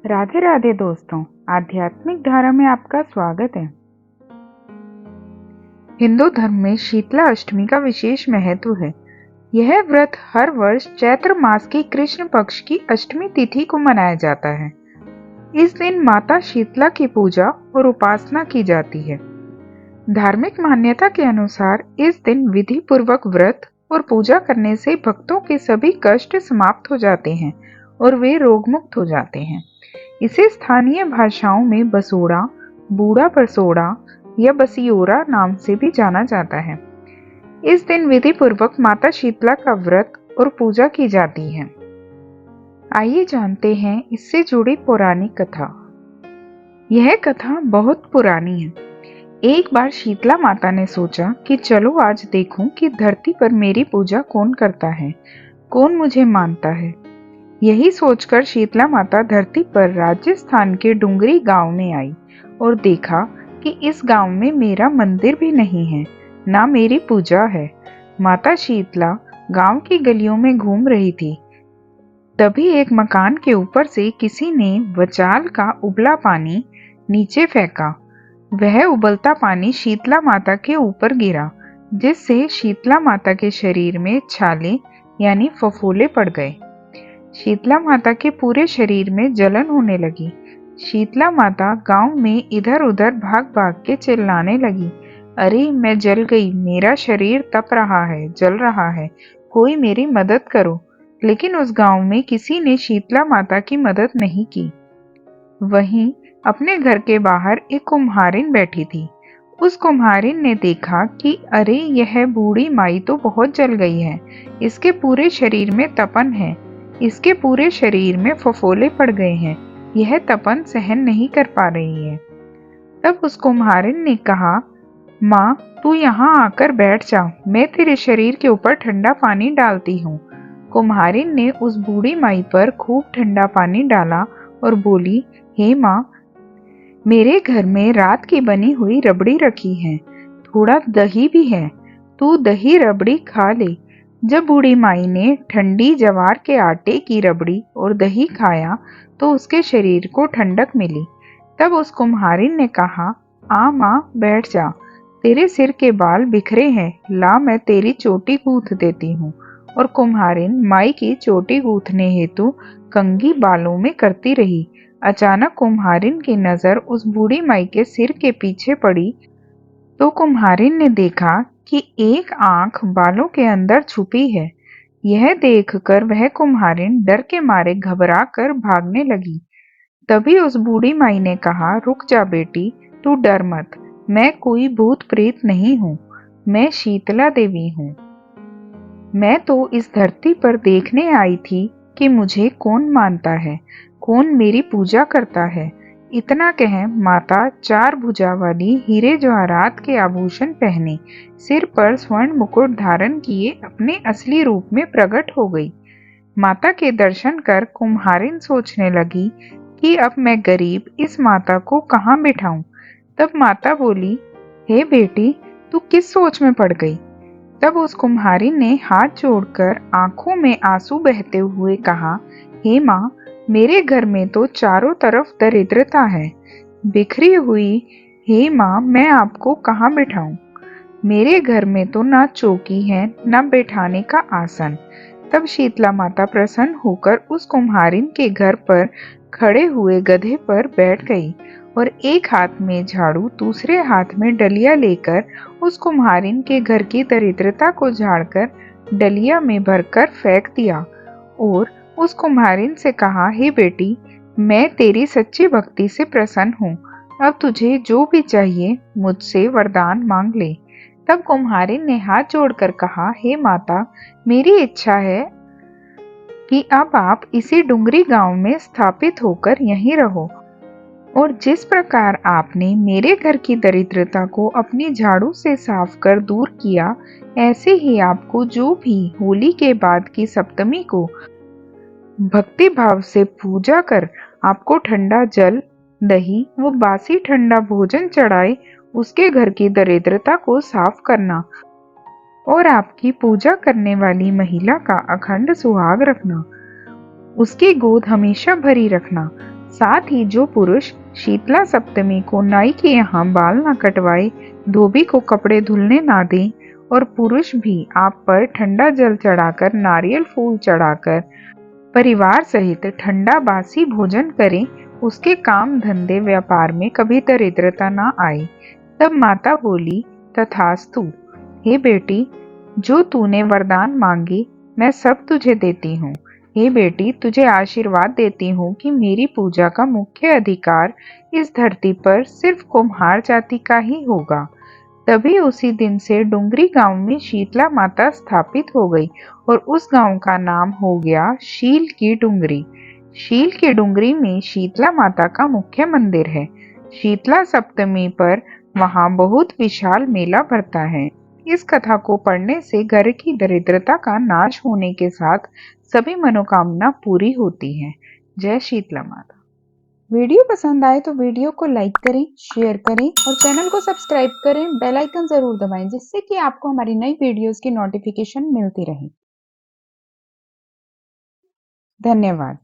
राधे राधे दोस्तों, आध्यात्मिक धारा में आपका स्वागत है। हिंदू धर्म में शीतला अष्टमी का विशेष महत्व है। यह व्रत हर वर्ष चैत्र मास की कृष्ण पक्ष की अष्टमी तिथि को मनाया जाता है। इस दिन माता शीतला की पूजा और उपासना की जाती है। धार्मिक मान्यता के अनुसार इस दिन विधि पूर्वक व्रत और पूजा करने से भक्तों के सभी कष्ट समाप्त हो जाते हैं और वे रोग मुक्त हो जाते हैं। इसे स्थानीय भाषाओं में बसोड़ा, बूढ़ा बसोड़ा या बसियोरा नाम से भी जाना जाता है। इस दिन विधि पूर्वक माता शीतला का व्रत और पूजा की जाती है। आइए जानते हैं इससे जुड़ी पौराणिक कथा। यह कथा बहुत पुरानी है। एक बार शीतला माता ने सोचा कि चलो आज देखूं कि धरती पर मेरी पूजा कौन करता है, कौन मुझे मानता है। यही सोचकर शीतला माता धरती पर राजस्थान के डुंगरी गांव में आई और देखा कि इस गांव में मेरा मंदिर भी नहीं है, ना मेरी पूजा है। माता शीतला गांव की गलियों में घूम रही थी। तभी एक मकान के ऊपर से किसी ने वचाल का उबला पानी नीचे फेंका। वह उबलता पानी शीतला माता के ऊपर गिरा, जिससे शीतला माता के शरीर में छाले यानी फफोले पड़ गए। शीतला माता के पूरे शरीर में जलन होने लगी। शीतला माता गांव में इधर उधर भाग भाग के चिल्लाने लगी, अरे मैं जल गई, मेरा शरीर तप रहा है, जल रहा है, कोई मेरी मदद करो। लेकिन उस गांव में किसी ने शीतला माता की मदद नहीं की। वहीं अपने घर के बाहर एक कुम्हारिन बैठी थी। उस कुम्हारिन ने देखा कि अरे यह बूढ़ी माई तो बहुत जल गई है, इसके पूरे शरीर में तपन है, इसके पूरे शरीर में फफोले पड़ गए हैं, यह तपन सहन नहीं कर पा रही है। तब उस कुम्हारिन ने कहा, माँ तू यहाँ आकर बैठ जा, मैं तेरे शरीर के ऊपर ठंडा पानी डालती हूँ। कुम्हारिन ने उस बूढ़ी माई पर खूब ठंडा पानी डाला और बोली, हे माँ, मेरे घर में रात की बनी हुई रबड़ी रखी है, थोड़ा दही भी है, तू दही रबड़ी खा ले। जब बूढ़ी माई ने ठंडी जवार के आटे की रबड़ी और दही खाया तो उसके शरीर को ठंडक मिली। तब उस कुम्हारिन ने कहा, आ माँ बैठ जा, तेरे सिर के बाल बिखरे हैं, ला मैं तेरी चोटी गूंथ देती हूँ। और कुम्हारिन माई की चोटी गूंथने हेतु कंघी बालों में करती रही। अचानक कुम्हारिन की नजर उस बूढ़ी माई के सिर के पीछे पड़ी तो कुम्हारिन ने देखा कि एक आंख बालों के अंदर छुपी है। यह देखकर वह कुम्हारिन डर के मारे घबरा कर भागने लगी। तभी उस बूढ़ी माई ने कहा, रुक जा बेटी, तू डर मत, मैं कोई भूत प्रेत नहीं हूँ, मैं शीतला देवी हूँ। मैं तो इस धरती पर देखने आई थी कि मुझे कौन मानता है, कौन मेरी पूजा करता है। इतना कह माता चार भुजा वाली हीरे जवाहरात के आभूषण पहने, सिर पर स्वर्ण मुकुट धारण किए अपने असली रूप में प्रकट हो गई। माता के दर्शन कर कुम्हारिन सोचने लगी कि अब मैं गरीब इस माता को कहाँ बिठाऊं। तब माता बोली, हे बेटी, तू किस सोच में पड़ गई। तब उस कुम्हारी ने हाथ जोड़कर आंखों में आंसू बहते हुए कहा, हे माँ, मेरे घर में तो चारों तरफ दरिद्रता है, बिखरी हुई। हे माँ, मैं आपको कहाँ बिठाऊं। मेरे घर में तो ना चौकी है, ना बैठाने का आसन। तब शीतला माता प्रसन्न होकर उस कुम्हारिन के घर पर खड़े हुए गधे पर बैठ गई और एक हाथ में झाड़ू, दूसरे हाथ में डलिया लेकर उस कुम्हारिन के घर की दरिद्रता को झाड़कर डलिया में भरकर फेंक दिया और उस कुम्हारिन से कहा, हे बेटी, मैं तेरी सच्ची भक्ति से प्रसन्न हूँ, अब तुझे जो भी चाहिए मुझसे वरदान मांग ले। तब कुम्हारिन ने हाथ जोड़कर कहा, हे माता, मेरी इच्छा है कि अब आप इसी डुंगरी गांव में स्थापित होकर यहीं रहो और जिस प्रकार आपने मेरे घर की दरिद्रता को अपनी झाड़ू से साफ कर दूर किया, ऐसे ही आपको जो भी होली के बाद की सप्तमी को भक्ति भाव से पूजा कर आपको ठंडा जल, दही व बासी ठंडा भोजन चढ़ाए, उसके घर की दरिद्रता को साफ करना और आपकी पूजा करने वाली महिला का अखंड सुहाग रखना, उसकी गोद हमेशा भरी रखना। साथ ही जो पुरुष शीतला सप्तमी को नाई के यहाँ बाल ना कटवाए, धोबी को कपड़े धुलने ना दे और पुरुष भी आप पर ठंडा जल चढ़ाकर, नारियल फूल चढ़ाकर परिवार सहित ठंडा बासी भोजन करे, उसके काम धंधे व्यापार में कभी दरिद्रता ना आए। तब माता बोली, तथास्तु। हे बेटी, जो तूने वरदान मांगे मैं सब तुझे देती हूँ। हे बेटी, तुझे आशीर्वाद देती हूँ कि मेरी पूजा का मुख्य अधिकार इस धरती पर सिर्फ कुम्हार जाति का ही होगा। तभी उसी दिन से डुंगरी गांव में शीतला माता स्थापित हो गई और उस गांव का नाम हो गया शील की डुंगरी। शील की डुंगरी में शीतला माता का मुख्य मंदिर है। शीतला सप्तमी पर वहां बहुत विशाल मेला भरता है। इस कथा को पढ़ने से घर की दरिद्रता का नाश होने के साथ सभी मनोकामना पूरी होती है। जय शीतला माता। वीडियो पसंद आए तो वीडियो को लाइक करें, शेयर करें और चैनल को सब्सक्राइब करें। बेल आइकन जरूर दबाएं जिससे कि आपको हमारी नई वीडियोस की नोटिफिकेशन मिलती रहे। धन्यवाद।